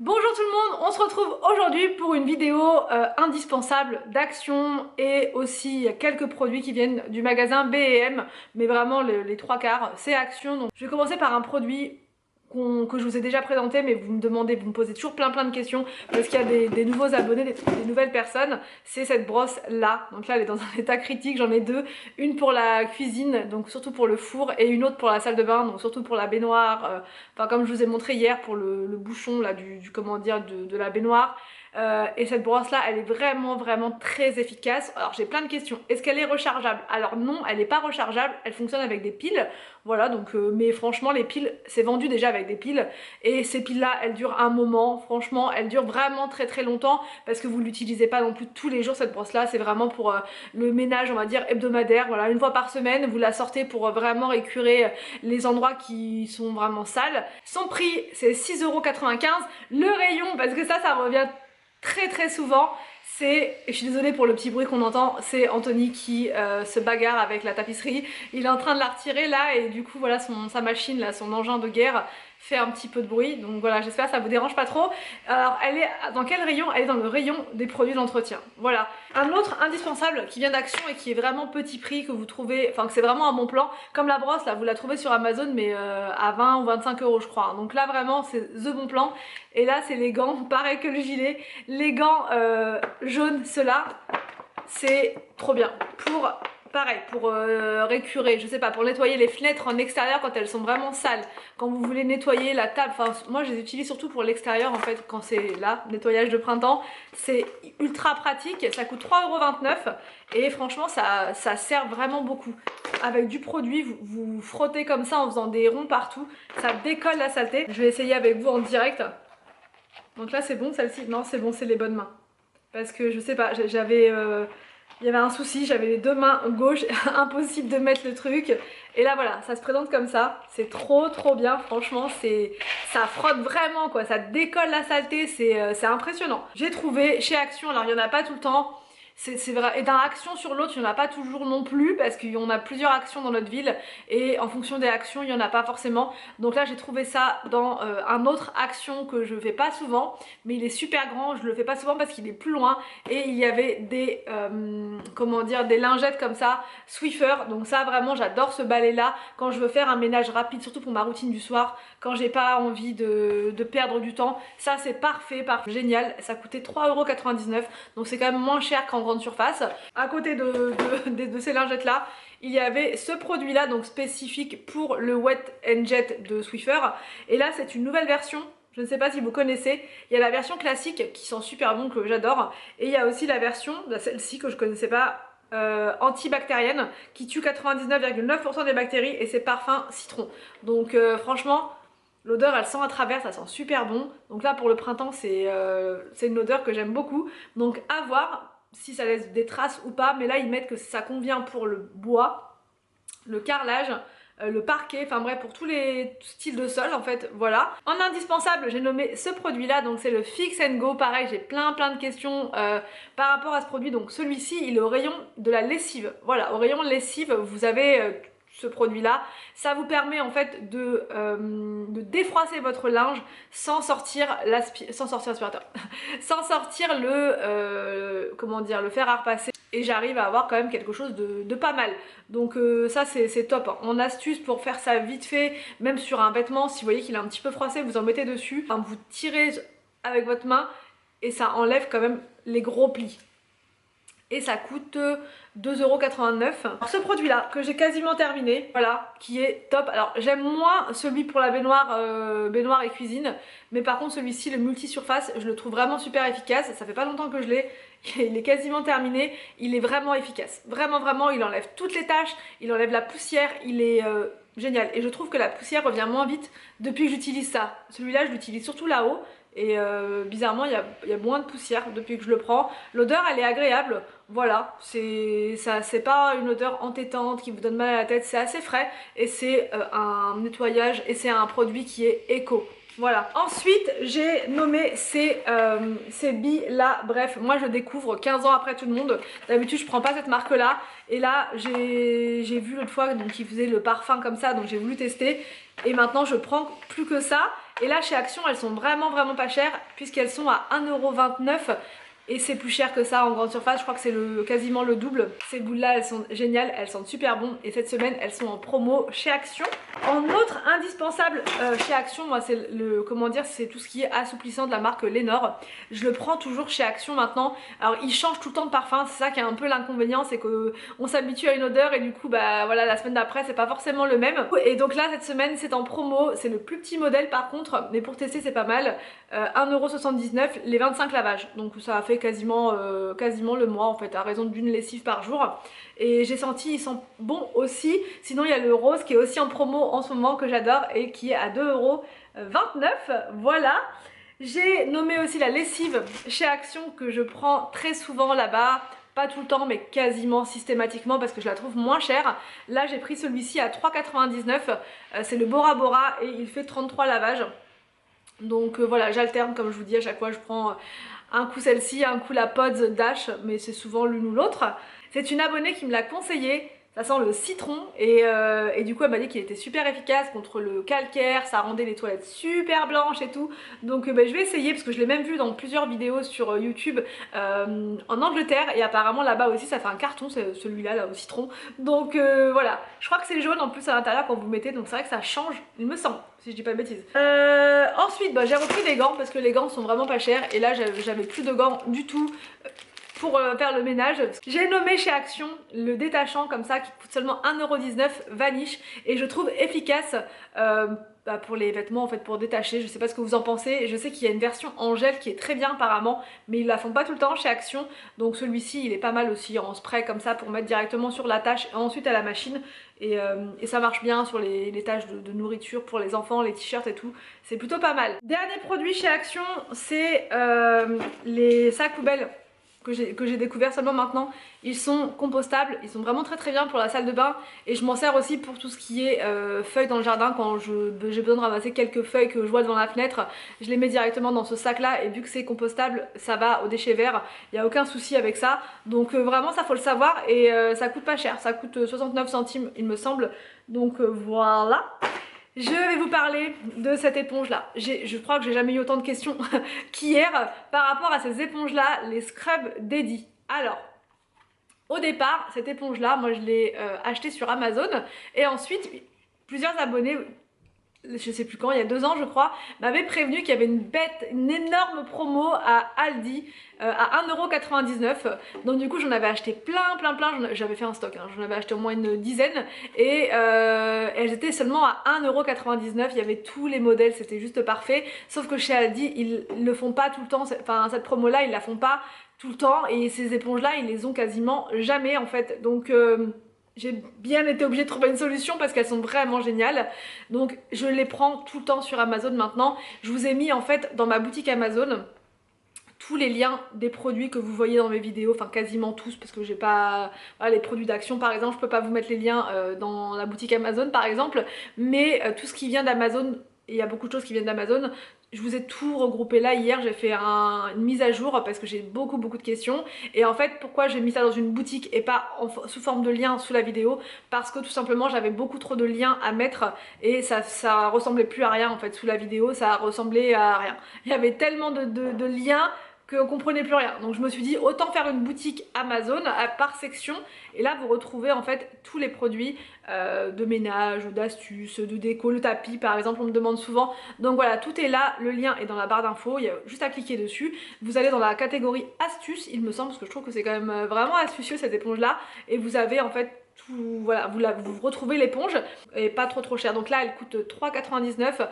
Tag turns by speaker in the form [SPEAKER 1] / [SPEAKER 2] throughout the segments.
[SPEAKER 1] Bonjour tout le monde, on se retrouve aujourd'hui pour une vidéo indispensable d'action et aussi il y a quelques produits qui viennent du magasin B&M, mais vraiment les trois quarts c'est Action. Donc je vais commencer par un produit que je vous ai déjà présenté, mais vous me demandez, vous me posez toujours plein de questions parce qu'il y a des nouveaux abonnés, des nouvelles personnes. C'est cette brosse là, donc là elle est dans un état critique, j'en ai deux, une pour la cuisine, donc surtout pour le four, et une autre pour la salle de bain, donc surtout pour la baignoire, enfin comme je vous ai montré hier pour le bouchon là comment dire de la baignoire. Et cette brosse là elle est vraiment très efficace. Alors j'ai plein de questions, est-ce qu'elle est rechargeable? Alors non, elle n'est pas rechargeable, elle fonctionne avec des piles, voilà. Donc mais franchement les piles, c'est vendu déjà avec des piles, et ces piles là elles durent un moment, franchement elles durent vraiment très longtemps parce que vous l'utilisez pas non plus tous les jours. Cette brosse là c'est vraiment pour le ménage on va dire hebdomadaire, voilà, une fois par semaine vous la sortez pour vraiment écurer les endroits qui sont vraiment sales. Son prix c'est 6,95 €. Le rayon, parce que ça revient très souvent, c'est, et je suis désolée pour le petit bruit qu'on entend, c'est Anthony qui se bagarre avec la tapisserie. Il est en train de la retirer là et du coup voilà sa machine là, son engin de guerre fait un petit peu de bruit, donc voilà, j'espère que ça vous dérange pas trop. Alors elle est dans quel rayon? Elle est dans le rayon des produits d'entretien, voilà. Un autre indispensable qui vient d'Action et qui est vraiment petit prix, que vous trouvez, enfin que c'est vraiment un bon plan, comme la brosse là, vous la trouvez sur Amazon mais à 20 ou 25 € je crois, donc là vraiment c'est the bon plan. Et là c'est les gants, pareil que le gilet, les gants jaunes, ceux-là, c'est trop bien pour... Pareil, pour récurer, je sais pas, pour nettoyer les fenêtres en extérieur quand elles sont vraiment sales, quand vous voulez nettoyer la table, enfin moi je les utilise surtout pour l'extérieur en fait, quand c'est là, nettoyage de printemps, c'est ultra pratique, ça coûte 3,29 € et franchement ça sert vraiment beaucoup. Avec du produit, vous frottez comme ça en faisant des ronds partout, ça décolle la saleté. Je vais essayer avec vous en direct. Donc là c'est bon, celle-ci, non c'est bon, c'est les bonnes mains. Parce que je sais pas, il y avait un souci, j'avais les deux mains gauches, impossible de mettre le truc. Et là voilà, ça se présente comme ça, c'est trop bien, franchement, ça frotte vraiment quoi, ça décolle la saleté, c'est impressionnant. J'ai trouvé chez Action, alors il n'y en a pas tout le temps, c'est vrai, et d'un Action sur l'autre, il n'y en a pas toujours non plus, parce qu'on a plusieurs actions dans notre ville, et en fonction des actions, il n'y en a pas forcément. Donc là, j'ai trouvé ça dans un autre Action que je fais pas souvent, mais il est super grand, je le fais pas souvent parce qu'il est plus loin, et il y avait des, comment dire, des lingettes comme ça, Swiffer, donc ça vraiment, j'adore ce balai là, quand je veux faire un ménage rapide, surtout pour ma routine du soir, quand j'ai pas envie de perdre du temps, ça c'est parfait, génial, ça coûtait 3,99 €, donc c'est quand même moins cher qu'en grande surface. À côté de ces lingettes là, il y avait ce produit là, donc spécifique pour le Wet n Jet de Swiffer, et là c'est une nouvelle version. Je ne sais pas si vous connaissez, il y a la version classique qui sent super bon, que j'adore, et il y a aussi la version, celle-ci que je connaissais pas, antibactérienne, qui tue 99,9% des bactéries, et c'est parfum citron. Donc franchement, l'odeur elle sent à travers, ça sent super bon. Donc là pour le printemps c'est une odeur que j'aime beaucoup. Donc à voir si ça laisse des traces ou pas, mais là ils mettent que ça convient pour le bois, le carrelage, le parquet, enfin bref pour tous les styles de sol en fait, voilà. En indispensable j'ai nommé ce produit là, donc c'est le Fix and Go. Pareil, j'ai plein de questions par rapport à ce produit. Donc celui-ci il est au rayon de la lessive, voilà, au rayon lessive vous avez ce produit là, ça vous permet en fait de défroisser votre linge sans sortir l'aspirateur sans sortir le comment dire, le fer à repasser, et j'arrive à avoir quand même quelque chose de pas mal. Donc ça c'est top, hein. En astuce pour faire ça vite fait, même sur un vêtement, si vous voyez qu'il est un petit peu froissé, vous en mettez dessus, enfin, vous tirez avec votre main et ça enlève quand même les gros plis. Et ça coûte 2,89 €. Alors ce produit là que j'ai quasiment terminé, voilà, qui est top. Alors j'aime moins celui pour la baignoire et cuisine, mais par contre celui-ci, le multi-surface, je le trouve vraiment super efficace. Ça fait pas longtemps que je l'ai, il est quasiment terminé, il est vraiment efficace. Vraiment, il enlève toutes les taches, il enlève la poussière, il est génial. Et je trouve que la poussière revient moins vite depuis que j'utilise ça. Celui-là je l'utilise surtout là-haut. Et bizarrement il y a moins de poussière depuis que je le prends. L'odeur elle est agréable, voilà, c'est pas une odeur entêtante qui vous donne mal à la tête, c'est assez frais, et c'est un nettoyage, et c'est un produit qui est éco. Voilà. Ensuite, j'ai nommé ces billes là. Bref, moi je découvre 15 ans après tout le monde. D'habitude, je prends pas cette marque là. Et là, j'ai vu l'autre fois qu'ils faisaient le parfum comme ça, donc j'ai voulu tester. Et maintenant, je prends plus que ça. Et là, chez Action, elles sont vraiment pas chères puisqu'elles sont à 1,29 €. Et c'est plus cher que ça en grande surface, je crois que c'est quasiment le double. Ces boules là, elles sont géniales, elles sentent super bon. Et cette semaine, elles sont en promo chez Action. En autre indispensable chez Action, moi c'est c'est tout ce qui est assouplissant de la marque Lénore. Je le prends toujours chez Action maintenant. Alors il change tout le temps de parfum, c'est ça qui est un peu l'inconvénient, c'est qu'on s'habitue à une odeur et du coup bah voilà, la semaine d'après c'est pas forcément le même. Et donc là cette semaine c'est en promo, c'est le plus petit modèle par contre, mais pour tester c'est pas mal. 1,79 € les 25 lavages, donc ça a fait quasiment le mois en fait, à raison d'une lessive par jour. Et j'ai senti ils sont bons aussi. Sinon il y a le rose qui est aussi en promo en ce moment que j'adore et qui est à 2,29 €. Voilà. J'ai nommé aussi la lessive chez Action que je prends très souvent là-bas. Pas tout le temps mais quasiment systématiquement parce que je la trouve moins chère. Là j'ai pris celui-ci à 3,99 €. C'est le Bora Bora et il fait 33 lavages. Donc voilà, j'alterne comme je vous dis, à chaque fois je prends un coup celle-ci, un coup la Pods Dash, mais c'est souvent l'une ou l'autre. C'est une abonnée qui me l'a conseillé, ça sent le citron et du coup elle m'a dit qu'il était super efficace contre le calcaire, ça rendait les toilettes super blanches et tout. Donc je vais essayer parce que je l'ai même vu dans plusieurs vidéos sur YouTube en Angleterre et apparemment là-bas aussi ça fait un carton, c'est celui-là là au citron. Donc voilà, je crois que c'est jaune en plus à l'intérieur quand vous mettez, donc c'est vrai que ça change, il me semble, si je dis pas de bêtises. Ensuite j'ai repris des gants parce que les gants sont vraiment pas chers et là j'avais plus de gants du tout pour faire le ménage. J'ai nommé chez Action le détachant comme ça qui coûte seulement 1,19 € Vanish et je trouve efficace pour les vêtements en fait, pour détacher. Je sais pas ce que vous en pensez, je sais qu'il y a une version en gel qui est très bien apparemment, mais ils la font pas tout le temps chez Action, donc celui-ci il est pas mal aussi en spray comme ça pour mettre directement sur la tâche et ensuite à la machine. Et ça marche bien sur les tâches de nourriture pour les enfants, les t-shirts et tout, c'est plutôt pas mal. Dernier produit chez Action, c'est les sacs poubelles que j'ai découvert seulement maintenant. Ils sont compostables, ils sont vraiment très bien pour la salle de bain et je m'en sers aussi pour tout ce qui est feuilles dans le jardin. Quand j'ai besoin de ramasser quelques feuilles que je vois devant la fenêtre, je les mets directement dans ce sac là et vu que c'est compostable ça va aux déchets verts, il n'y a aucun souci avec ça. Donc vraiment ça faut le savoir et ça coûte pas cher, ça coûte 69 centimes il me semble. Donc voilà. Je vais vous parler de cette éponge là. Je crois que j'ai jamais eu autant de questions qu'hier par rapport à ces éponges là, les Scrub Daddy. Alors, au départ, cette éponge là, moi je l'ai achetée sur Amazon et ensuite plusieurs abonnés, je sais plus quand, il y a 2 ans je crois, m'avaient prévenu qu'il y avait une énorme promo à Aldi à 1,99 €. Donc du coup j'en avais acheté plein, j'avais fait un stock, hein. J'en avais acheté au moins une dizaine et elles étaient seulement à 1,99 €. Il y avait tous les modèles, c'était juste parfait. Sauf que chez Aldi ils le font pas tout le temps, enfin cette promo là ils la font pas tout le temps et ces éponges là ils les ont quasiment jamais en fait. Donc j'ai bien été obligée de trouver une solution parce qu'elles sont vraiment géniales. Donc je les prends tout le temps sur Amazon maintenant. Je vous ai mis en fait dans ma boutique Amazon tous les liens des produits que vous voyez dans mes vidéos, enfin quasiment tous parce que j'ai pas... Voilà, les produits d'Action par exemple, je peux pas vous mettre les liens dans la boutique Amazon par exemple, mais tout ce qui vient d'Amazon, il y a beaucoup de choses qui viennent d'Amazon. Je vous ai tout regroupé là. Hier j'ai fait une mise à jour parce que j'ai beaucoup de questions et en fait pourquoi j'ai mis ça dans une boutique et pas sous forme de lien sous la vidéo, parce que tout simplement j'avais beaucoup trop de liens à mettre et ça ressemblait plus à rien en fait. Sous la vidéo ça ressemblait à rien, il y avait tellement de liens qu'on comprenait plus rien. Donc je me suis dit autant faire une boutique Amazon par section et là vous retrouvez en fait tous les produits de ménage, d'astuces, de déco, le tapis par exemple on me demande souvent. Donc voilà, tout est là, le lien est dans la barre d'infos, il y a juste à cliquer dessus. Vous allez dans la catégorie astuces il me semble, parce que je trouve que c'est quand même vraiment astucieux cette éponge là, et vous avez en fait tout, voilà, vous retrouvez l'éponge et pas trop cher. Donc là elle coûte 3,99 €.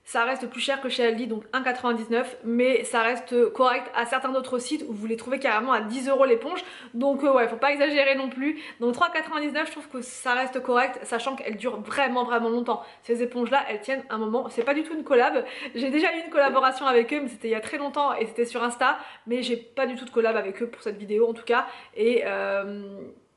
[SPEAKER 1] Ça reste plus cher que chez Aldi, donc 1,99 €, mais ça reste correct à certains autres sites où vous les trouvez carrément à 10 € l'éponge. Donc ouais, faut pas exagérer non plus. Donc 3,99 €, je trouve que ça reste correct, sachant qu'elles durent vraiment longtemps. Ces éponges là, elles tiennent un moment. C'est pas du tout une collab. J'ai déjà eu une collaboration avec eux, mais c'était il y a très longtemps et c'était sur Insta. Mais j'ai pas du tout de collab avec eux pour cette vidéo en tout cas. Et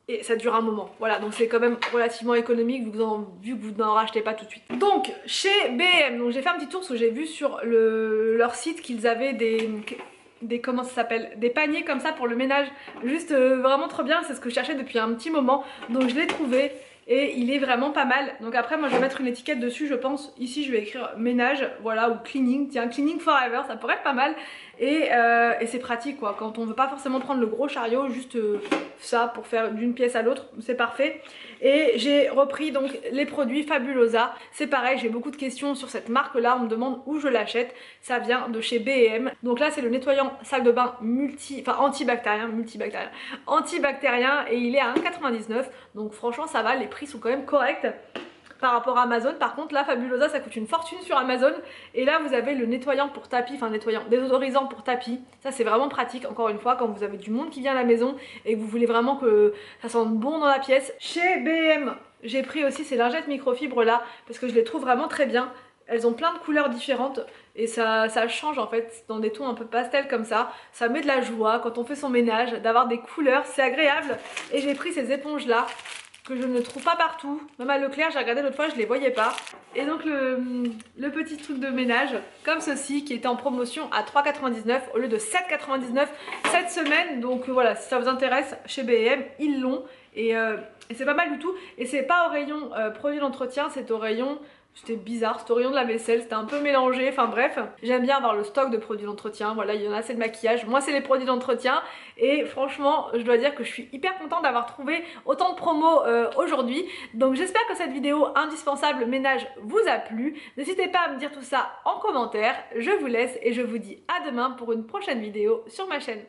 [SPEAKER 1] et ça dure un moment. Voilà, donc c'est quand même relativement économique vu que vous n'en rachetez pas tout de suite. Donc chez B&M, donc j'ai fait un petit tour parce que j'ai vu sur leur site qu'ils avaient des comment ça s'appelle, des paniers comme ça pour le ménage, juste vraiment trop bien, c'est ce que je cherchais depuis un petit moment, donc je l'ai trouvé et il est vraiment pas mal. Donc après moi je vais mettre une étiquette dessus je pense, ici je vais écrire ménage, voilà, ou cleaning, tiens, cleaning forever, ça pourrait être pas mal. Et c'est pratique quoi, quand on veut pas forcément prendre le gros chariot, juste ça pour faire d'une pièce à l'autre, c'est parfait. Et j'ai repris donc les produits Fabulosa, c'est pareil, j'ai beaucoup de questions sur cette marque là, on me demande où je l'achète, ça vient de chez B&M. Donc là c'est le nettoyant salle de bain antibactérien et il est à 1,99 €, donc franchement ça va, les prix sont quand même corrects par rapport à Amazon. Par contre là Fabulosa ça coûte une fortune sur Amazon, et là vous avez le nettoyant pour tapis, enfin nettoyant, désodorisant pour tapis, ça c'est vraiment pratique encore une fois quand vous avez du monde qui vient à la maison et que vous voulez vraiment que ça sente bon dans la pièce. Chez B&M j'ai pris aussi ces lingettes microfibres là parce que je les trouve vraiment très bien, elles ont plein de couleurs différentes et ça change en fait dans des tons un peu pastel comme ça met de la joie quand on fait son ménage d'avoir des couleurs, c'est agréable. Et j'ai pris ces éponges là que je ne trouve pas partout, même à Leclerc j'ai regardé l'autre fois, je les voyais pas. Et donc le petit truc de ménage comme ceci qui était en promotion à 3,99 € au lieu de 7,99 € cette semaine. Donc voilà, si ça vous intéresse, chez B&M ils l'ont et c'est pas mal du tout. Et c'est pas au rayon produits d'entretien, c'est au rayon, c'était bizarre, c'était au rayon de la vaisselle, c'était un peu mélangé, enfin bref. J'aime bien avoir le stock de produits d'entretien, voilà, il y en a, c'est le maquillage, moi c'est les produits d'entretien. Et franchement, je dois dire que je suis hyper contente d'avoir trouvé autant de promos aujourd'hui. Donc j'espère que cette vidéo indispensable ménage vous a plu. N'hésitez pas à me dire tout ça en commentaire, je vous laisse et je vous dis à demain pour une prochaine vidéo sur ma chaîne.